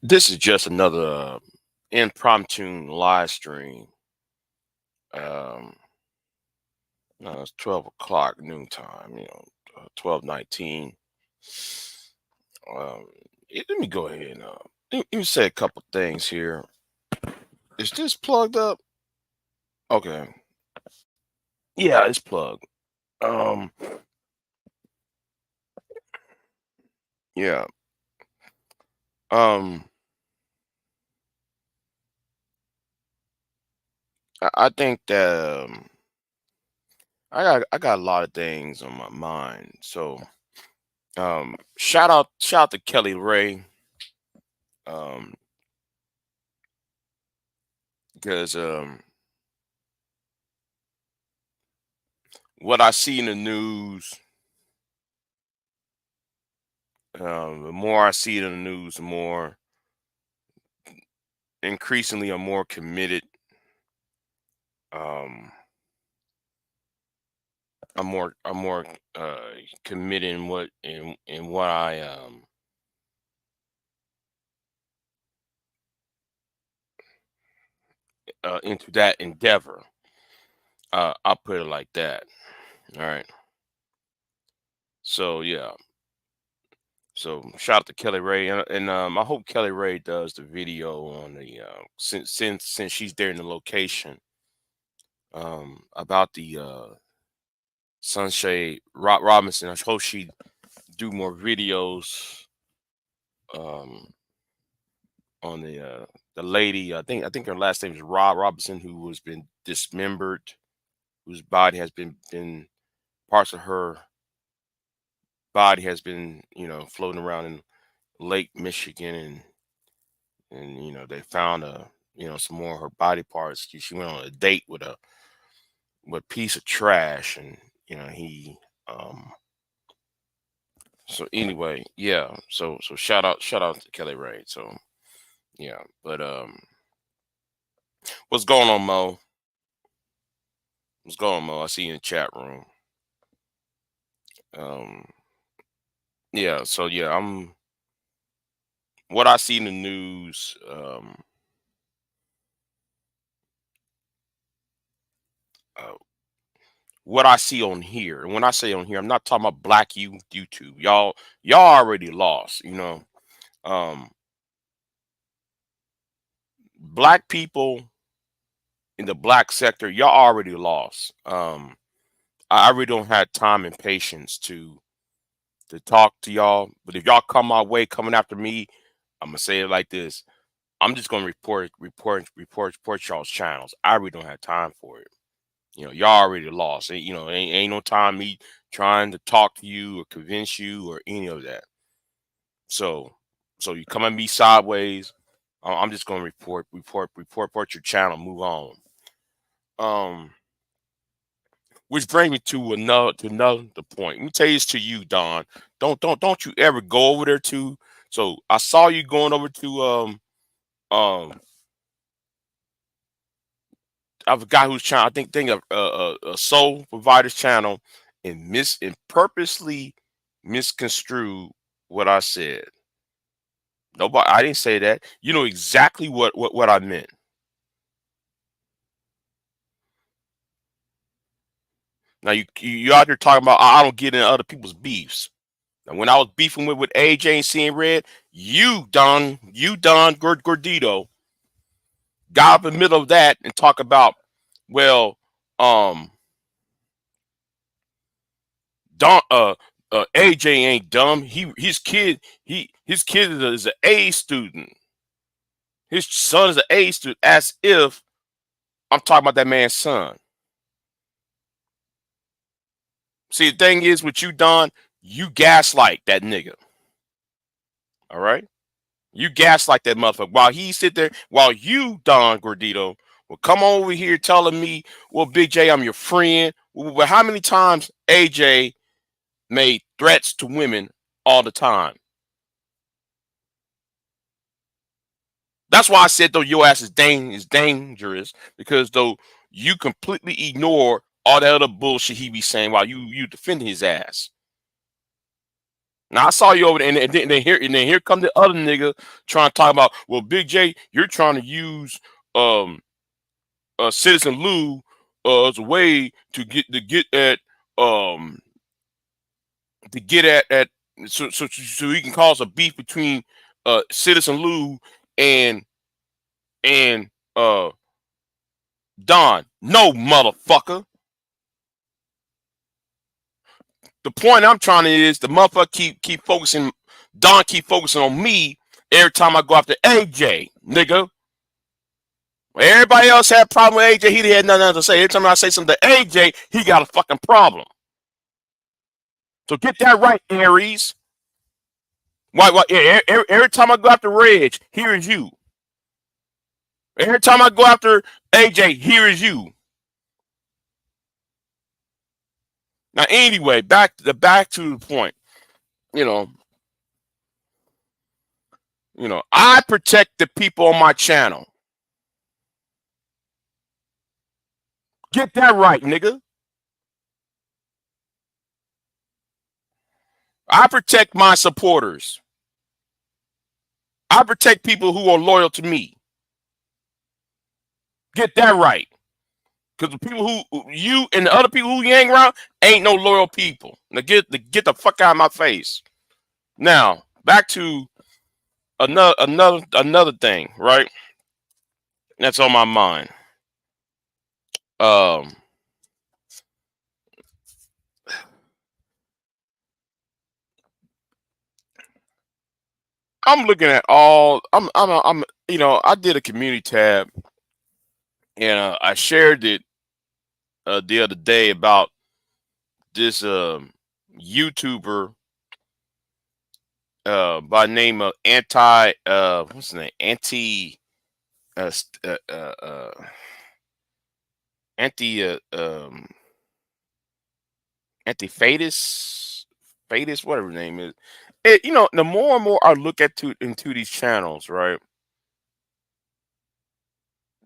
This is just another impromptu live stream. Um, no, it's 12 o'clock noontime. 12:19. Um, Let me go ahead and let me say a couple things here. Is this plugged up? Okay, yeah, it's plugged. Um, yeah. Um, I think that I got a lot of things on my mind. So, shout out to Kelly Ray. Um, because what I see in the news, the more I see it in the news, the more increasingly I'm more committed. Um, I'm more committed in what I into that endeavor. I'll put it like that. All right. So yeah. So shout out to Kelly Ray, and I hope Kelly Ray does the video on the since she's there in the location about the Sunshade Robinson. I hope she do more videos um, on the lady. I think her last name is Rob Robinson, who has been dismembered, whose body has been parts of her body has been floating around in Lake Michigan, and they found some more of her body parts. She went on a date with a piece of trash, and he um so anyway, yeah. So shout out to Kelly Ray. So yeah, but what's going on, Mo? What's going on, Mo? I see you in the chat room. Um, yeah. So yeah, I'm what I see in the news. Uh, what I see on here, and when I say on here, I'm not talking about Black YouTube. Y'all already lost. Um, Black people in the black sector, y'all already lost. I really don't have time and patience to talk to y'all. But if y'all come my way, coming after me, I'm gonna say it like this: I'm just gonna report y'all's channels. I really don't have time for it. Y'all already lost. Ain't no time me trying to talk to you or convince you or any of that. So, so you come at me sideways. I'm just gonna report your channel. Move on. Um, which brings me to another point. Let me tell you this to you, Don. Don't you ever go over there to. So I saw you going over to um I forgot whose channel. I think of a soul provider's channel, and purposely misconstrued what I said. Nobody, I didn't say that. You know exactly what I meant. Now you out there talking about I don't get in other people's beefs. Now when I was beefing with AJ and seeing red, Gordito got up in the middle of that and talk about, well, um Don AJ ain't dumb. His kid is an A student. His son is an A student. As if I'm talking about that man's son. See, the thing is with you, Don, you gaslight that nigga. All right, you gaslight that motherfucker. While he sit there, while you, Don Gordito, will come over here telling me, well, Big J, I'm your friend. Well, how many times AJ made threats to women all the time? That's why I said though your ass is dangerous, because though you completely ignore all that other bullshit he be saying while you defending his ass. Now I saw you over there, and then here come the other nigga trying to talk about, well, Big J, you're trying to use um Citizen Lou as a way um to get at so he can cause a beef between Citizen Lou and and Don. No, motherfucker. The point I'm trying to is the motherfucker keep focusing. Don keep focusing on me every time I go after AJ, nigga. Everybody else had a problem with AJ. He had nothing else to say. Every time I say something to AJ, he got a fucking problem. So get that right, Aries. Why? Every time I go after Reg, here is you. Every time I go after AJ, here is you. Now, anyway, back to the point. You know, I protect the people on my channel. Get that right, nigga. I protect my supporters. I protect people who are loyal to me. Get that right. Because the people who you and the other people who you hang around ain't no loyal people. Now get the fuck out of my face. Now back to another thing, right? That's on my mind. Um, I'm looking at all. I'm. I did a community tab, and I shared it the other day about this YouTuber by name of what's his name, uh, st- uh, uh, uh anti anti Fadis, whatever his name is. The more and more I look into these channels, right,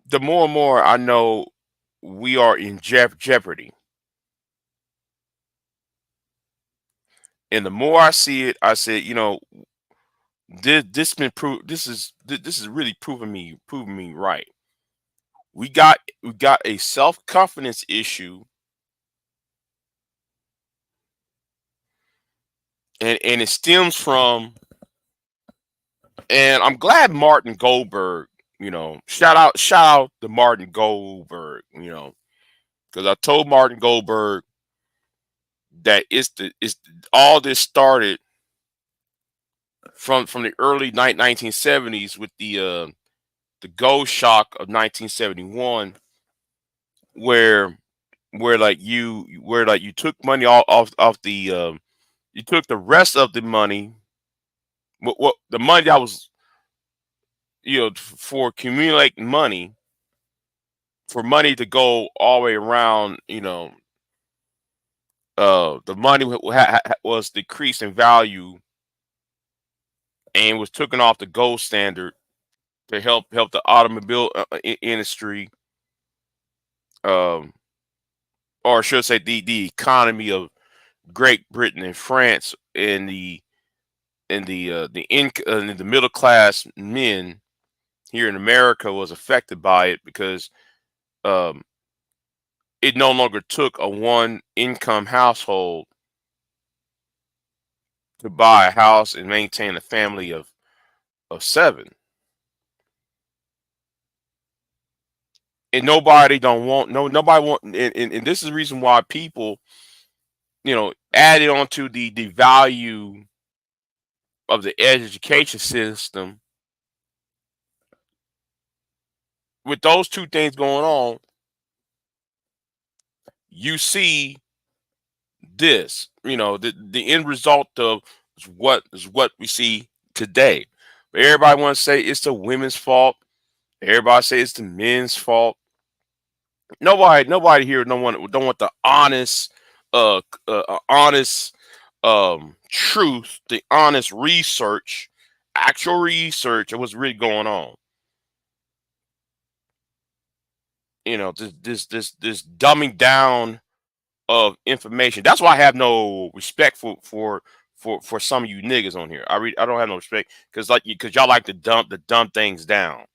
the more and more I know we are in jeopardy. And the more I see it, I said, this been proved. This is really proving me right. We got a self confidence issue, and it stems from. And I'm glad Martin Goldberg. Shout out to Martin Goldberg. Because I told Martin Goldberg that it's all this started from the early 1970s with the gold shock of 1971, where you took money off the you took the rest of the money, what the money that was for accumulating money, for money to go all the way around. The money was decreased in value and was taken off the gold standard to help the automobile industry, um, or I should say the economy of Great Britain and France, and the middle class men here in America was affected by it, because um, it no longer took a one income household to buy a house and maintain a family of seven. And nobody want, and this is the reason why people added on to the value of the education system. With those two things going on, you see this, the end result of what we see today. But everybody want to say it's the women's fault. Everybody say it's the men's fault. Nobody here don't want the honest truth, the honest research, actual research of what's really going on. This dumbing down of information. That's why I have no respect for some of you niggas on here. I don't have no respect because y'all like to dumb things down.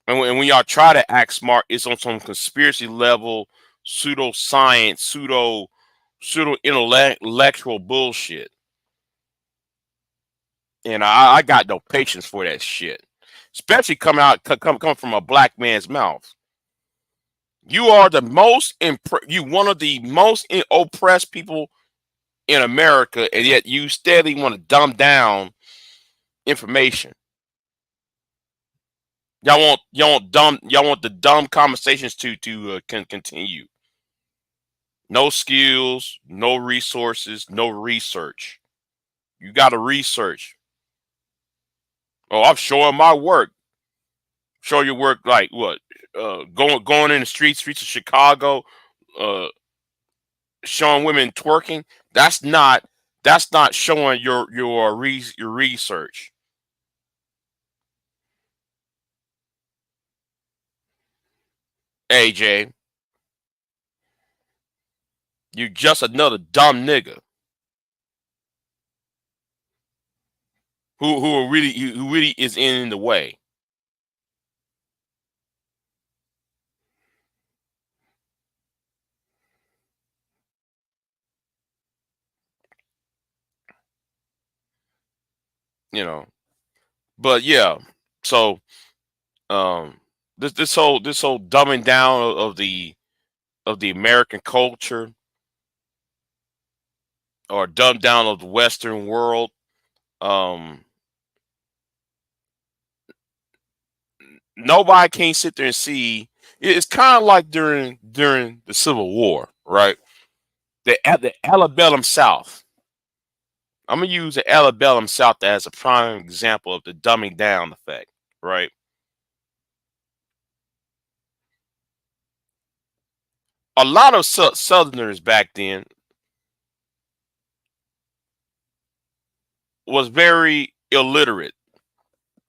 And when y'all try to act smart, it's on some conspiracy level, pseudo science, pseudo intellectual bullshit. And I got no patience for that shit, especially come from a black man's mouth. You are the you one of the most oppressed people in America, and yet you steadily want to dumb down information. Y'all want the dumb conversations to continue. No skills, no resources, no research. You got to research. Oh, I'm showing my work. Show your work like what? Going in the streets of Chicago, uh, showing women twerking. That's not showing your research. AJ, you just another dumb nigga who really is in the way. You know. But yeah, so this whole dumbing down of the American culture or dumb down of the Western world. Um, Nobody can sit there and see. It's kind of like during the Civil War, right? The Alabama South. I'm gonna use the Alabama South as a prime example of the dumbing down effect, right? A lot of Southerners back then was very illiterate,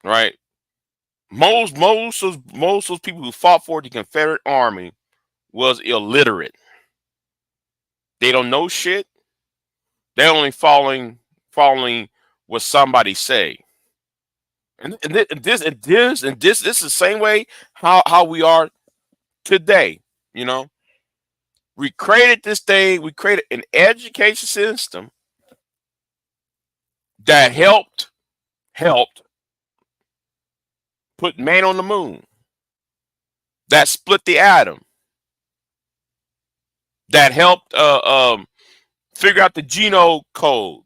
right? Most of those people who fought for the Confederate Army was illiterate. They don't know shit. They're only following what somebody say. This is the same way how we are today. You know, we created this thing. We created an education system that helped put man on the moon. That split the atom. That helped figure out the genome code.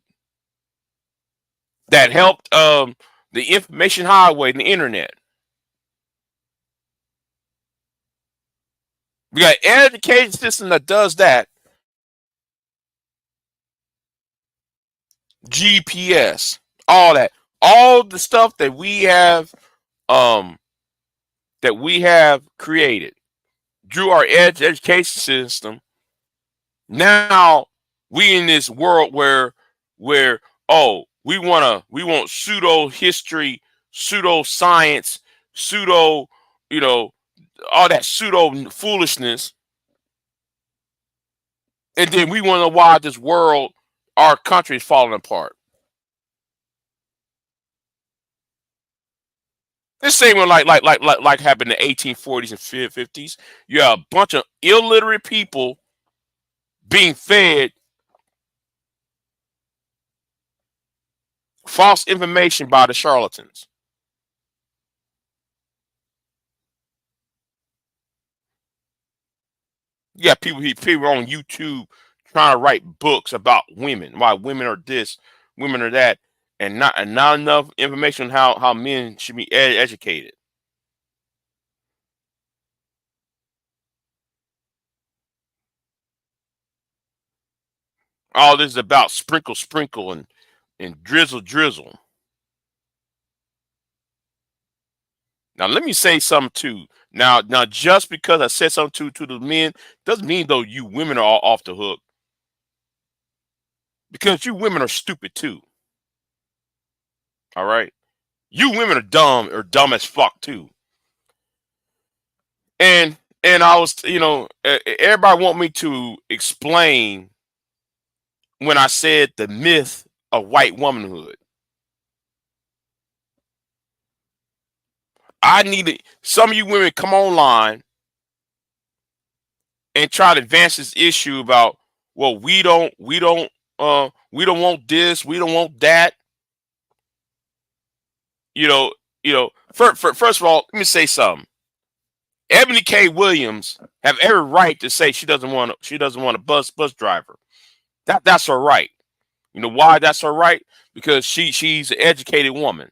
That helped the information highway and the internet. We got an education system that does that. GPS, all that, all the stuff um that we have created through our education system. Now we in this world where oh we want pseudo history, pseudo science, pseudo you know all that pseudo foolishness, and then we want to know why this world, our country is falling apart. This same one like happened in the 1840s and 50s. You have a bunch of illiterate people being fed false information by the charlatans. You got people on YouTube trying to write books about women, why women are this, women are that, and not enough information on how men should be educated. All this is about sprinkle, sprinkle, and drizzle, drizzle. Now let me say something too. Now just because I said something to the men doesn't mean though you women are all off the hook because you women are stupid too. All right, you women are dumb as fuck too. And I was everybody want me to explain when I said the myth of white womanhood. I needed some of you women come online and try to advance this issue about, well, we don't want this, we don't want that. You know, first of all, let me say something. Ebony K. Williams have every right to say she doesn't want a bus driver. That's her right. You know why that's her right? Because she's an educated woman.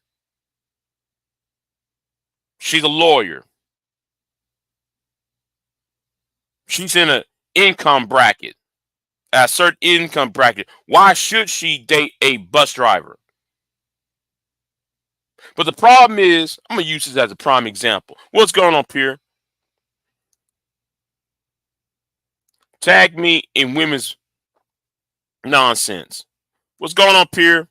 She's a lawyer. She's in an income bracket, a certain income bracket. Why should she date a bus driver? But the problem is, I'm gonna use this as a prime example. What's going on, Pierre? Tag me in women's nonsense. What's going on, Pierre?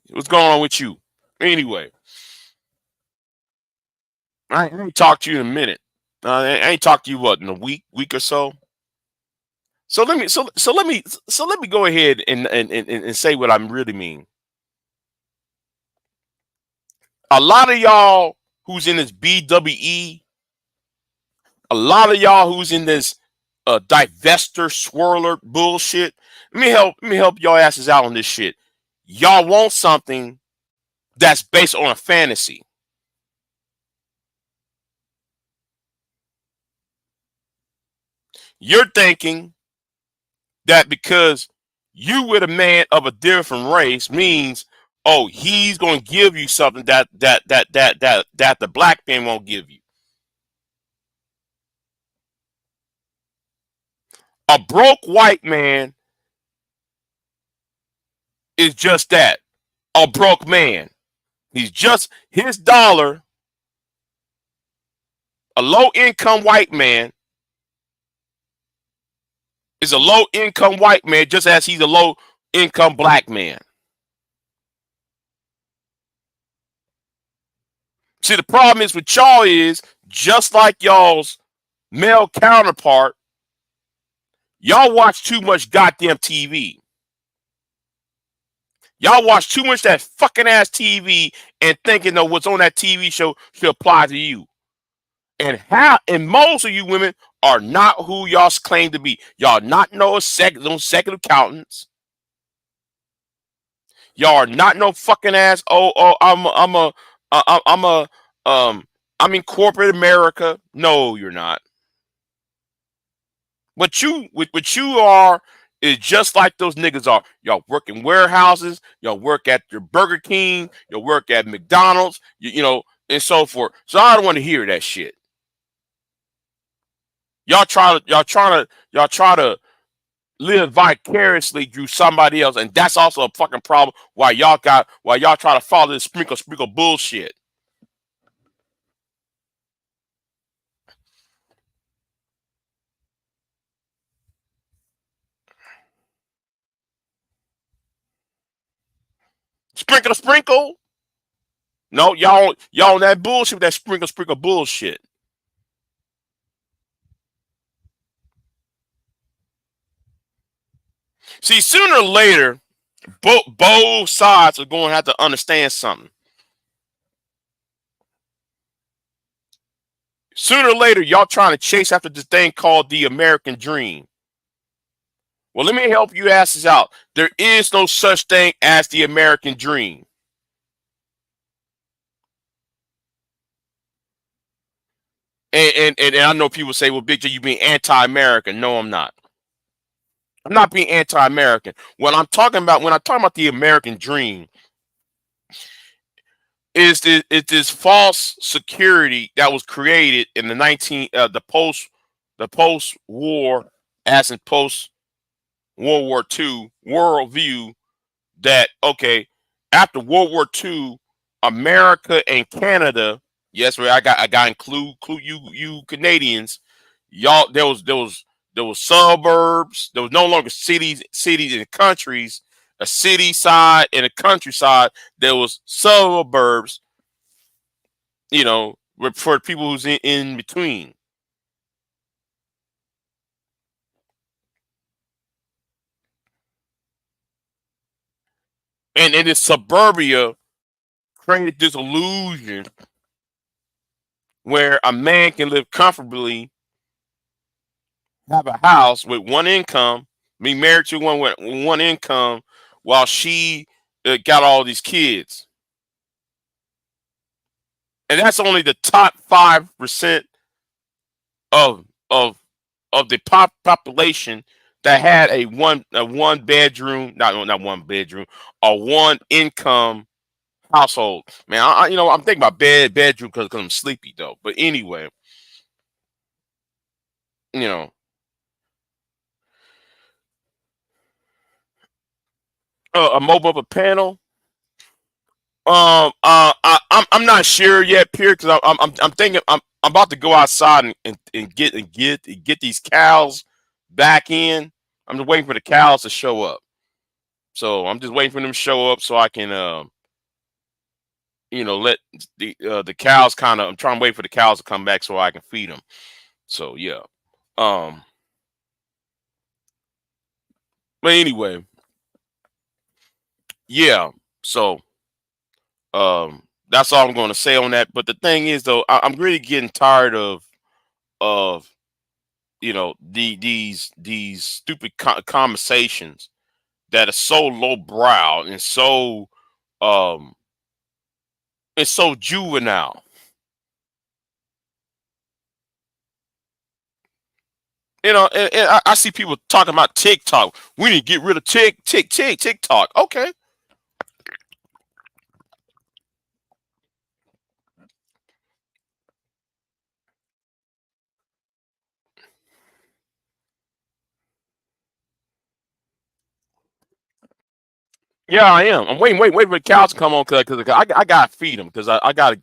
What's going on with you? Anyway, I ain't talked to you in a minute. I ain't talked to you what in a week or so. So let me go ahead and say what I really mean. A lot of y'all who's in this BWE, a lot of y'all who's in this divester swirler bullshit. Let me help y'all asses out on this shit. Y'all want something that's based on a fantasy. You're thinking that because you with a man of a different race means, oh, he's going to give you something that the black man won't give you. A broke white man is just that, a broke man. He's just his dollar. A low income white man is a low income white man, just as he's a low income black man. See, the problem is with y'all is just like y'all's male counterpart, y'all watch too much goddamn TV. Y'all watch too much that fucking ass TV and thinking that what's on that TV show should apply to you. And most of you women are not who y'all claim to be. Y'all not no second accountants. Y'all are not no fucking ass. I'm a I'm in corporate America. No, you're not. What you are is just like those niggas are. Y'all work in warehouses. Y'all work at your Burger King. Y'all work at McDonald's. You know, and so forth. So I don't want to hear that shit. Y'all try to live vicariously through somebody else, and that's also a fucking problem. Why y'all try to follow this sprinkle bullshit. Sprinkle. No, y'all on that bullshit, that sprinkle bullshit. See, sooner or later, both sides are going to have to understand something. Sooner or later, y'all trying to chase after this thing called the American dream. Well, let me help you asses out. There is no such thing as the American dream. And I know people say, well, Big J, you being anti-American. No, I'm not. I'm not being anti-American. What I'm talking about, when I'm talking about the American dream, is this false security that was created in the post war, as in post World War II worldview, that okay, after World War II, America and Canada, yes, right, I got include you Canadians, y'all, there was suburbs, there was no longer cities and countries, a city side and a countryside, there was suburbs, you know, for people who's in between. And this suburbia created this illusion where a man can live comfortably, have a house with one income, be married to one with one income, while she got all these kids. And that's only the top 5% of of of the population that had a one bedroom, not one bedroom, a one income household. Man, I'm thinking about bedroom because I'm sleepy though. But anyway, you know, a mobile panel. I'm not sure yet, Pierre, because I'm thinking I'm about to go outside and get these cows back in. I'm just waiting for the cows to show up. So I'm just waiting for them to show up so I can let the cows kind of. I'm trying to wait for the cows to come back so I can feed them. So yeah. Um. But anyway, yeah. So that's all I'm going to say on that. But the thing is, though, I'm really getting tired of these stupid conversations that are so lowbrow and um so juvenile. And I see people talking about TikTok. We need to get rid of TikTok. Okay. Yeah, I am. I'm waiting for the cows to come on because I gotta feed them because I gotta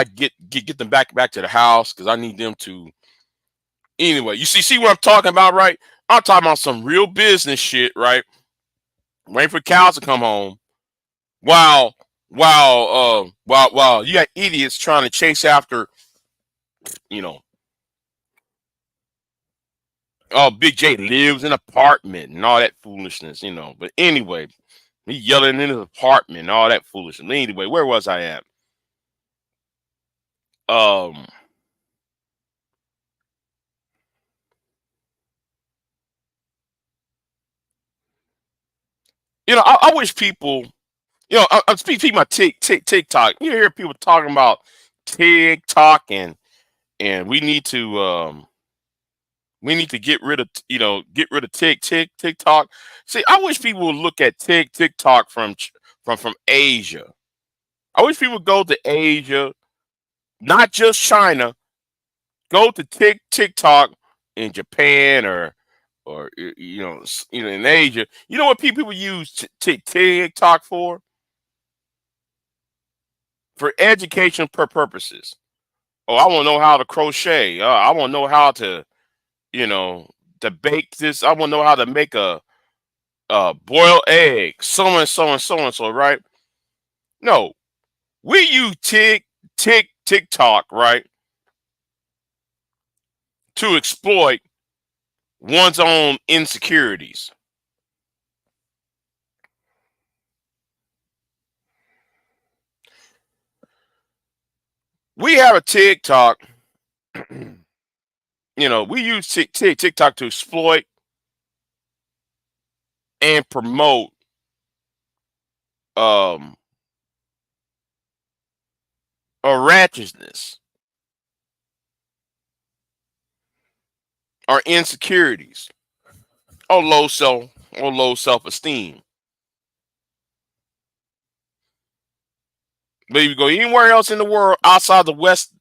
get them back to the house because I need them to. Anyway, you see what I'm talking about, right? I'm talking about some real business shit, right? Waiting for cows to come home while while you got idiots trying to chase after you know Big J lives in an apartment and all that foolishness. But anyway, he yelling in his apartment and all that foolishness. Anyway, where was I at? Um, I wish people, I'm speaking about TikTok. You hear people talking about TikTok and we need to get rid of TikTok. See, I wish people would look at TikTok from Asia. I wish people would go to Asia, not just China. Go to TikTok in Japan or in Asia. You know what people use TikTok for? For education purposes. Oh, I want to know how to crochet. I want to know how you know, to bake this. I want to know how to make a boiled egg. So and so and so and so. Right? No, we use TikTok, right, to exploit one's own insecurities. We have a TikTok. We use TikTok to exploit and promote um a righteousness or insecurities or low self esteem. But if you go anywhere else in the world outside the Western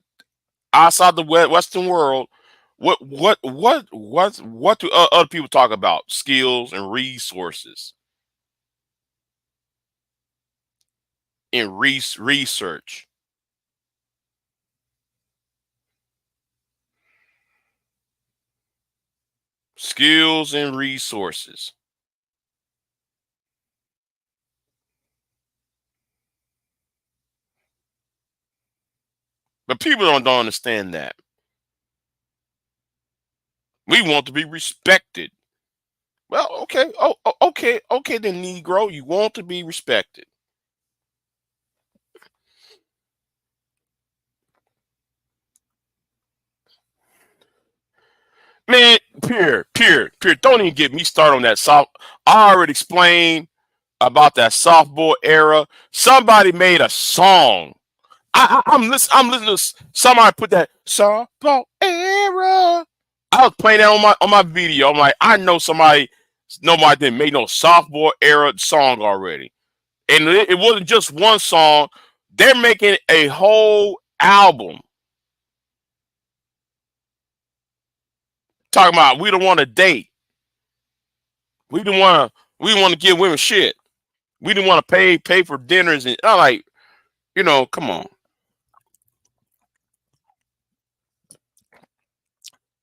world, what do other people talk about? Skills and resources and research. Skills and resources. But people don't understand that. We want to be respected. Well, okay. Okay, then, Negro, you want to be respected. Man, Pierre, don't even get me started on that soft. I already explained about that softball era. Somebody made a song. I'm listening to somebody put that softball era. I was playing that on my video. I'm like, I know nobody didn't make no softball era song already. And it wasn't just one song. They're making a whole album talking about we don't want to date. We don't want to give women shit. We didn't want to pay for dinners, and I'm like, come on.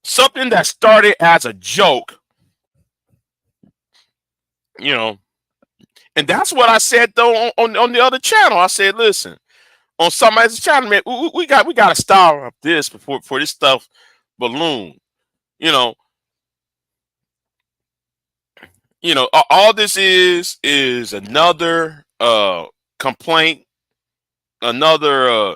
Something that started as a joke, you know, and that's what I said though on the other channel. I said, listen, on somebody's channel, man, we got to stop this before this stuff balloon. You know, all this is another complaint, another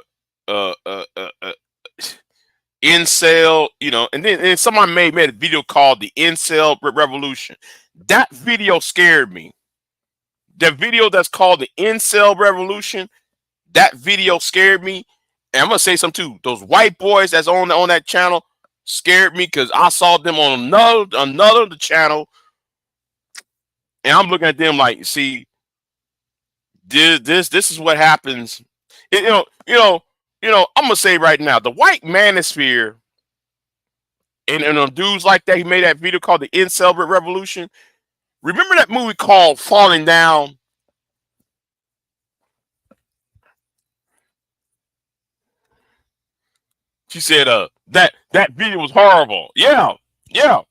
incel, and somebody made a video called the incel revolution. That video scared me. The video that's called the incel revolution, that video scared me. And I'm gonna say something too. Those white boys that's on that channel scared me because I saw them on another channel, and I'm looking at them like, see, this is what happens. I'm gonna say right now, the white manosphere and dudes like that. He made that video called the incel revolution. Remember that movie called Falling Down? She said, that video was horrible. Yeah, yeah,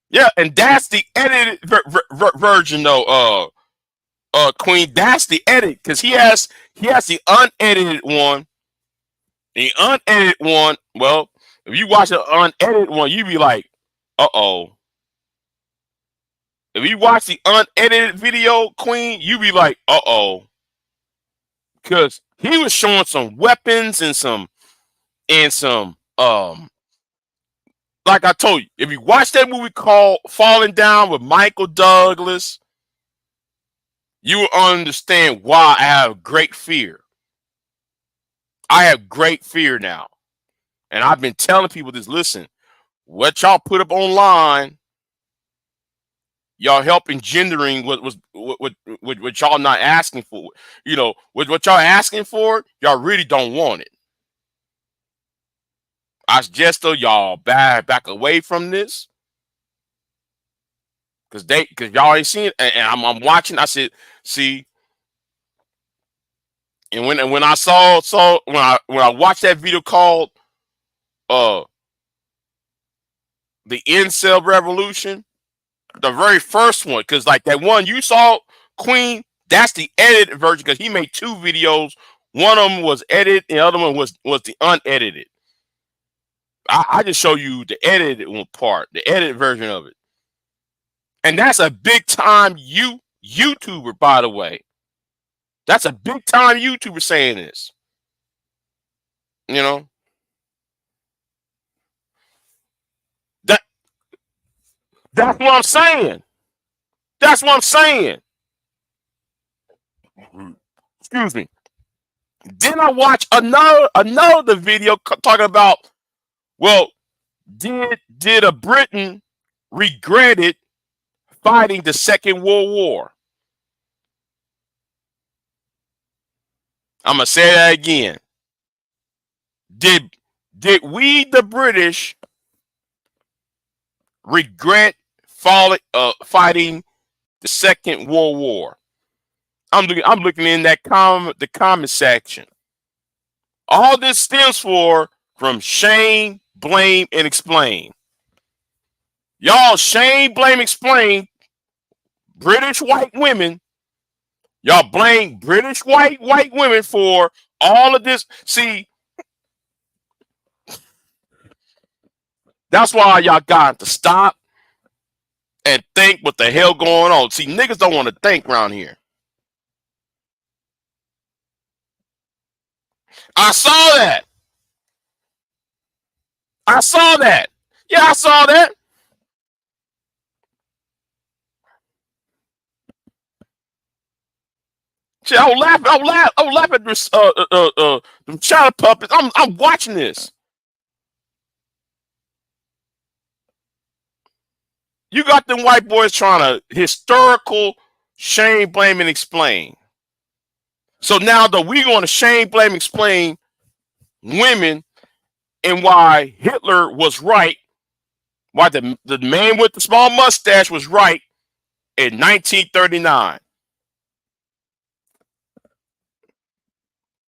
yeah, and that's the edited version though. Queen, that's the edit because he has the unedited one. The unedited one. Well, if you watch the unedited one, you be like, uh-oh. If you watch the unedited video, Queen, you be like, uh-oh. Because he was showing some weapons and some like I told you, if you watch that movie called Falling Down with Michael Douglas, you will understand why I have great fear. I have great fear now. And I've been telling people this, listen, what y'all put up online, y'all help engendering what y'all not asking for. What y'all asking for, y'all really don't want it. I suggest though y'all back away from this. Cause y'all ain't seen it, and I'm watching. I said, see, and when I when I watched that video called uh the incel revolution, the very first one, because like that one you saw, Queen, that's the edited version because he made two videos. One of them was edited, and the other one was the unedited. I just show you the edited one part, the edited version of it, and that's a big time YouTuber, by the way. That's a big time YouTuber saying this. You know that that's what I'm saying. That's what I'm saying. Excuse me. Then I watch another video talking about, well, did a Britain regret it fighting the Second World War? I'm gonna say that again. Did we the British regret fighting the Second World War? I'm looking in the comment section. All this stems from shame, blame, and explain. Y'all shame, blame, explain British white women. Y'all blame British white women for all of this. See, that's why y'all got to stop and think what the hell going on. See, niggas don't want to think around here. I saw that. I saw that. Yeah, I saw that. Shit, I was laughing. I was laughing at this, them shadow puppets. I'm watching this. You got them white boys trying to historical shame, blame, and explain. So now that we going to shame, blame, explain women and why Hitler was right, why the man with the small mustache was right in 1939.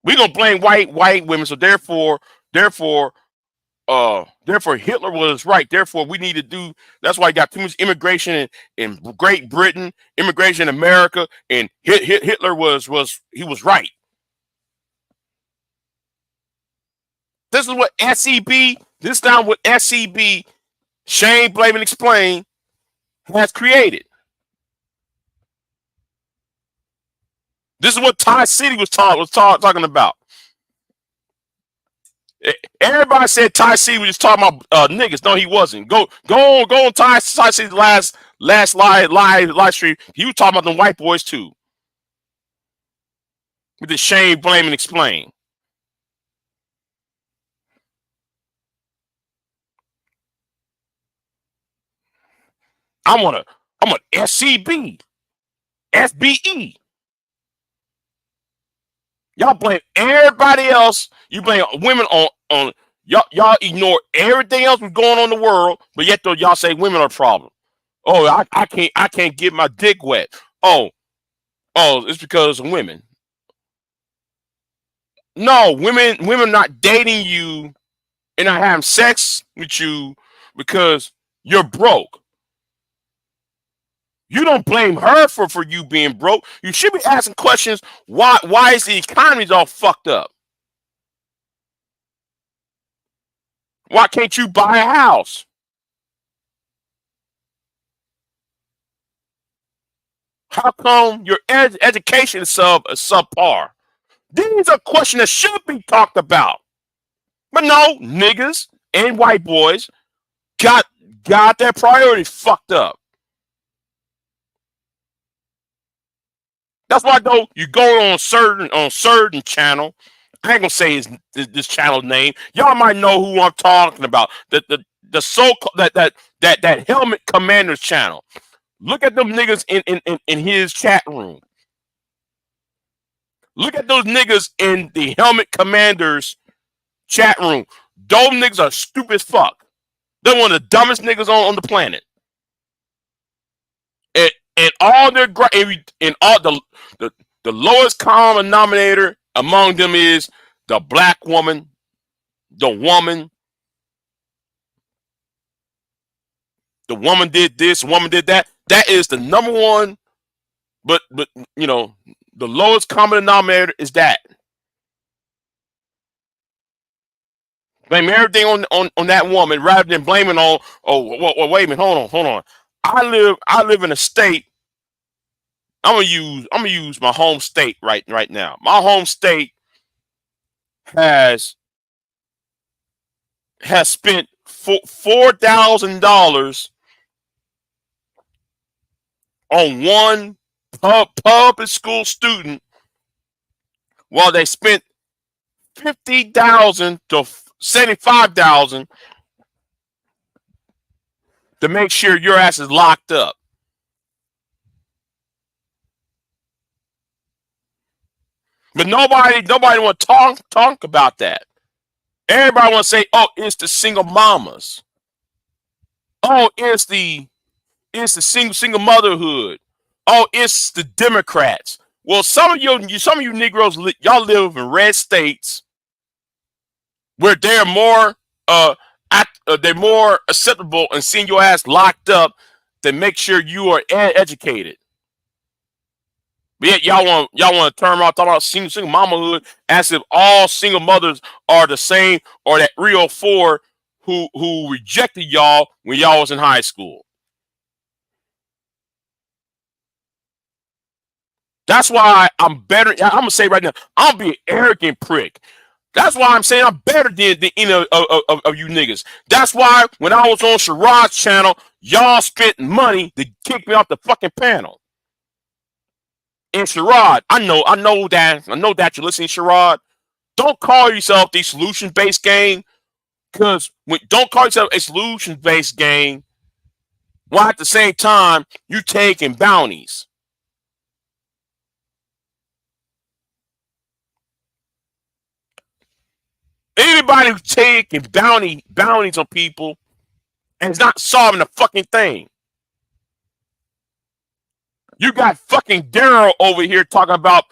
We're gonna blame white women, so therefore Hitler was right. Therefore, we need to do. That's why you got too much immigration in Great Britain, immigration in America, and Hitler was right. This is what SEB. This is now what SEB, shame, blame, and explain, has created. This is what Ty City was talking about. Everybody said Ty City was just talking about niggas. No, he wasn't. Go on Ty City's last live stream. He was talking about them white boys too. With the shame, blame, and explain. I'm on SCB, FBE. Y'all blame everybody else. You blame women on y'all ignore everything else that's going on in the world, but yet though y'all say women are a problem. Oh, I can't get my dick wet. Oh, it's because of women. No, women not dating you and not having sex with you because you're broke. You don't blame her for you being broke. You should be asking questions. Why is the economy's all fucked up? Why can't you buy a house? How come your education is subpar? These are questions that should be talked about. But no, niggas and white boys got their priorities fucked up. That's why though you go on certain channel. I ain't gonna say this channel name. Y'all might know who I'm talking about. The so that helmet commanders channel. Look at them niggas in his chat room. Look at those niggas in the helmet commanders chat room. Those niggas are stupid as fuck. They're one of the dumbest niggas on the planet. And all their and all the lowest common denominator among them is the black woman, the woman did this, woman did that. That is the number one, but you know, the lowest common denominator is that. Blame everything on that woman rather than blaming on wait a minute, hold on. I live in a state. I'm gonna use my home state right now. My home state has spent $4,000 on one public school student, while they spent 50,000 to 75,000 to make sure your ass is locked up. But nobody want to talk about that. Everybody want to say, "Oh, it's the single mamas. Oh, it's the single motherhood. Oh, it's the Democrats." Well, some of you Negroes, y'all live in red states where they're more acceptable and seeing your ass locked up to make sure you are educated. But yet y'all want to turn around talk about single mamahood as if all single mothers are the same, or that 304 who rejected y'all when y'all was in high school. That's why I'm better. I'm gonna say right now, I'm being arrogant prick. That's why I'm saying I'm better than any of you niggas. That's why when I was on Sherrod's channel, y'all spent money to kick me off the fucking panel. And Sherrod, I know that you're listening, Sherrod. Don't call yourself the solution-based game, because don't call yourself a solution-based game while at the same time you taking bounties. Anybody who's taking bounties on people and is not solving the fucking thing. You got fucking Daryl over here talking about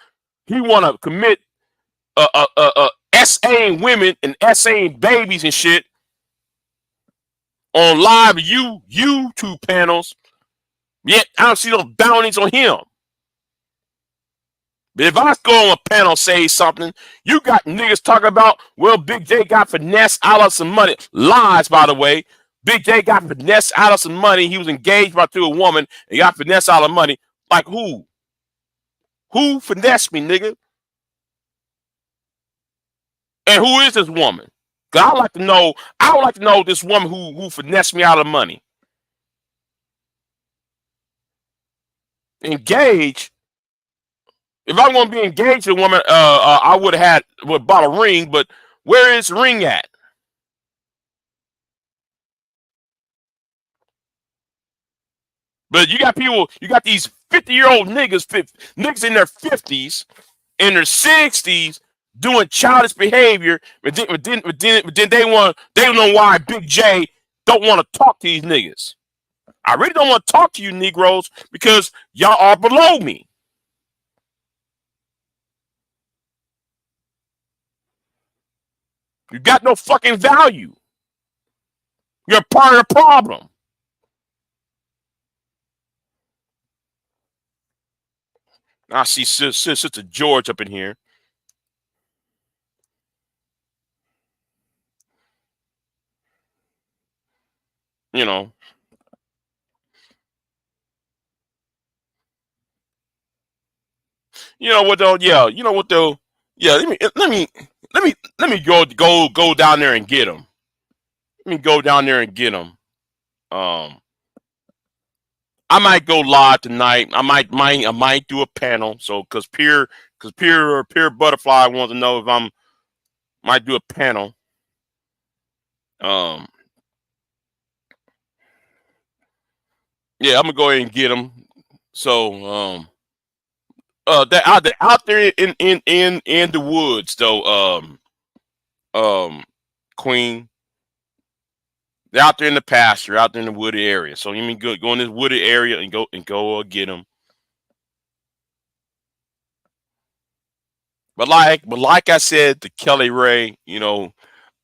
he want to commit SA women and SA babies and shit on live YouTube panels. Yet I don't see no bounties on him. But if I go on a panel say something, you got niggas talking about, well, Big J got finesse out of some money. Lies, by the way. Big J got finesse out of some money. He was engaged to a woman and got finesse out of money. Like who? Who finessed me, nigga? And who is this woman? Cause I would like to know this woman who finessed me out of money. Engaged. If I'm gonna be engaged to a woman, I would have bought a ring, but where is the ring at? But you got these 50-year-old niggas in their 50s, in their 60s, doing childish behavior, but then they don't know why Big J don't want to talk to these niggas. I really don't want to talk to you Negroes because y'all are below me. You got no fucking value. You're part of the problem. I see Sister George up in here. You know. You know what though? Yeah, you know what though? Yeah, let me go down there and get him. Let me go down there and get him. I might go live tonight. I might do a panel. So because Pure Butterfly wants to know if I'm might do a panel. Um, yeah, I'm gonna go ahead and get him. So they're out there in the woods though. Queen. They're out there in the pasture, out there in the wooded area. So you mean go in this wooded area and go get them. But like I said to Kelly Ray, you know,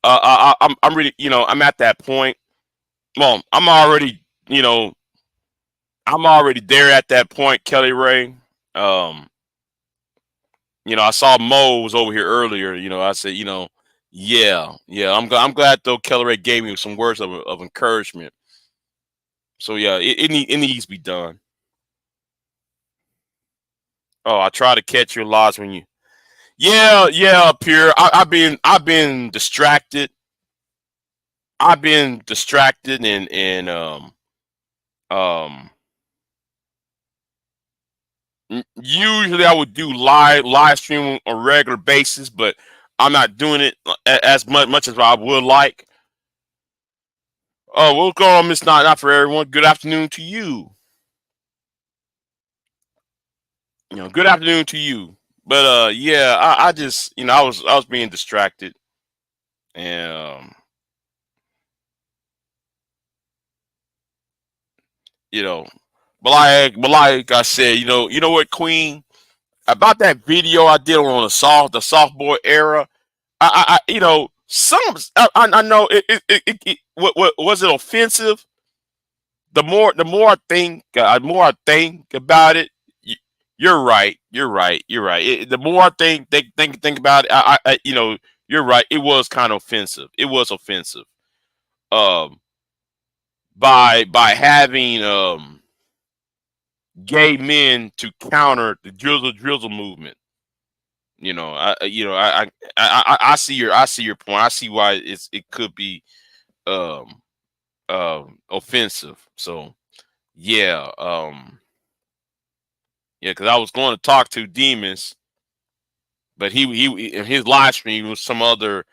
I'm really, you know, I'm at that point. Well, I'm already there at that point, Kelly Ray. Um, you know, I saw Mo was over here earlier. You know, I said, you know, yeah. I'm glad though Kelly Ray gave me some words of encouragement. So yeah, it needs to be done. Oh, I try to catch your loss when you. Yeah, Pure. I've been distracted. I've been distracted and um usually I would do live stream on a regular basis, but I'm not doing it as much as I would like. Oh, what's going on, Miss Not for everyone? Good afternoon to you. You know, good afternoon to you. But yeah, I just you know I was being distracted and you know, but like I said, you know what, Queen, about that video I did on the sophomore era. You know, I know what was it offensive? The more I think about it. You're right. You're right. You're right. The more I think about it, you know, you're right. It was kind of offensive. It was offensive. Um, by having gay men to counter the drizzle movement. I see your point. I see why it could be um offensive. So yeah, yeah, because I was going to talk to Demons, but he in his live stream was some other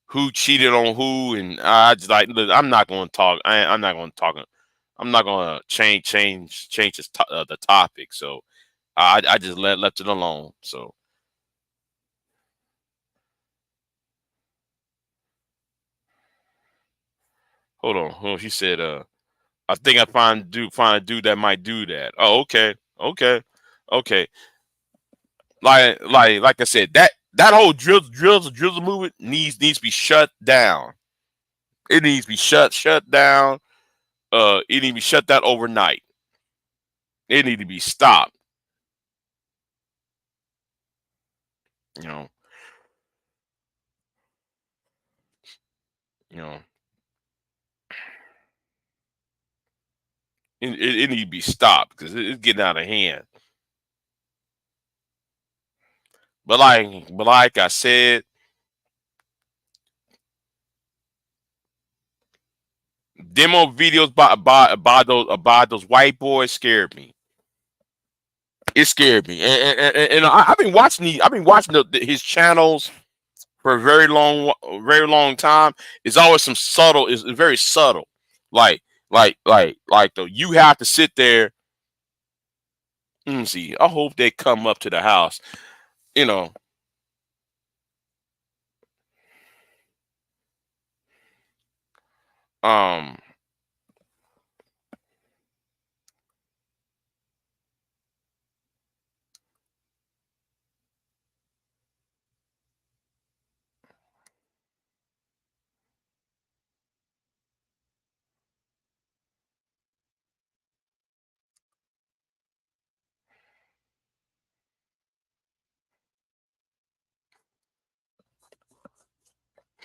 who cheated on who, and I just like, look, I'm not going to talk. I'm not going to talk. I'm not going to change the topic. So I just left it alone. So hold on. She said, I think I find a dude that might do that. Oh, okay, okay, okay. Like I said, that whole drizzle movement needs to be shut down. It needs to be shut down. It needs to be shut down overnight. It need to be stopped. You know, you know. It need to be stopped because it's getting out of hand. But like I said, demo videos by those white boys scared me. It scared me, and I've been watching I've been watching his channels for a very long time. It's always some subtle. It's very subtle. Like though you have to sit there. Let me see. I hope they come up to the house. You know. Um.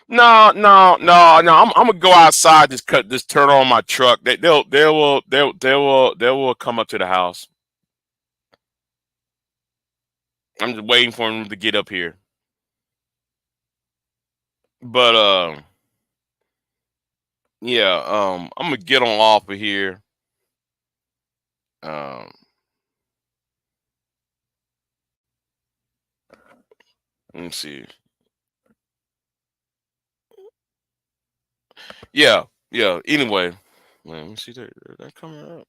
No. I'm gonna go outside. Just turn on my truck. They will come up to the house. I'm just waiting for them to get up here. But yeah. I'm gonna get on off of here. Um, let me see. Yeah, yeah. Anyway, let me see. That coming up.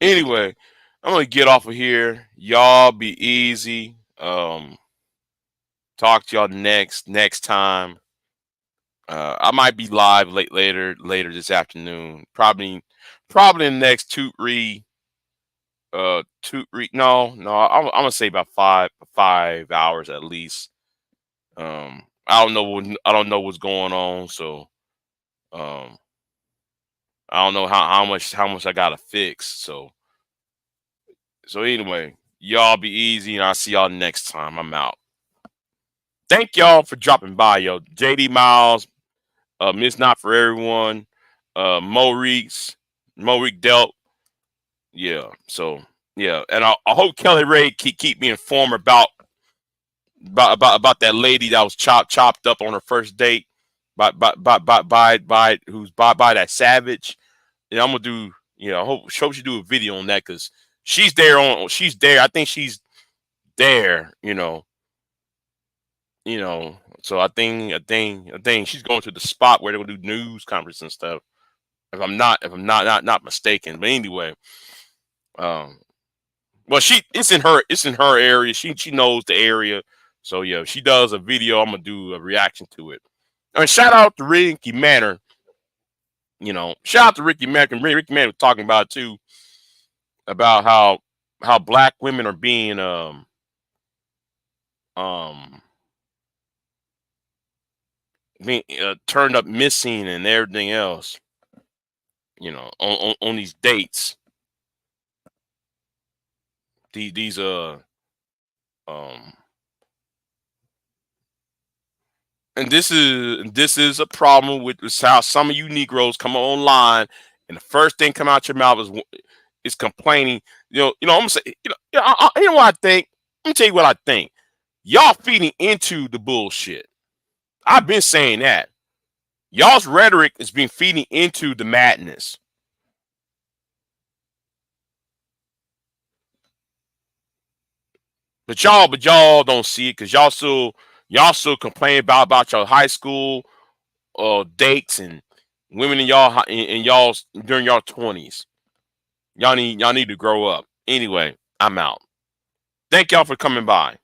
Anyway, I'm gonna get off of here. Y'all be easy. Talk to y'all next time. I might be live later this afternoon. Probably in the next no. I'm gonna say about 5 hours at least. I don't know what's going on, so um I don't know how much I gotta fix. So anyway, y'all be easy, and I'll see y'all next time. I'm out. Thank y'all for dropping by, yo. JD Miles, Miss Not for Everyone, Maurice, Morik Delp. Yeah. So yeah, and I hope Kelly Ray keep me informed about that lady that was chopped up on her first date by who's by that savage. Yeah, I'm gonna do. I hope she do a video on that because she's there. I think she's there. So I think she's going to the spot where they're gonna do news conference and stuff. If I'm not mistaken. But anyway, um, well, it's in her area. She knows the area. So yeah, if she does a video, I'm gonna do a reaction to it. And shout out to Ricky Manor. Shout out to Ricky Manor. Ricky Manor was talking about it too, about how black women are um being turned up missing and everything else. On these dates. These um and this is a problem with how some of you Negroes come online, and the first thing come out your mouth is complaining. I'm gonna say, you know what I think. Let me tell you what I think. Y'all feeding into the bullshit. I've been saying that. Y'all's rhetoric is being feeding into the madness. But y'all don't see it because y'all still complain about your high school dates and women in y'all's during your 20s. Y'all need to grow up. Anyway, I'm out. Thank y'all for coming by.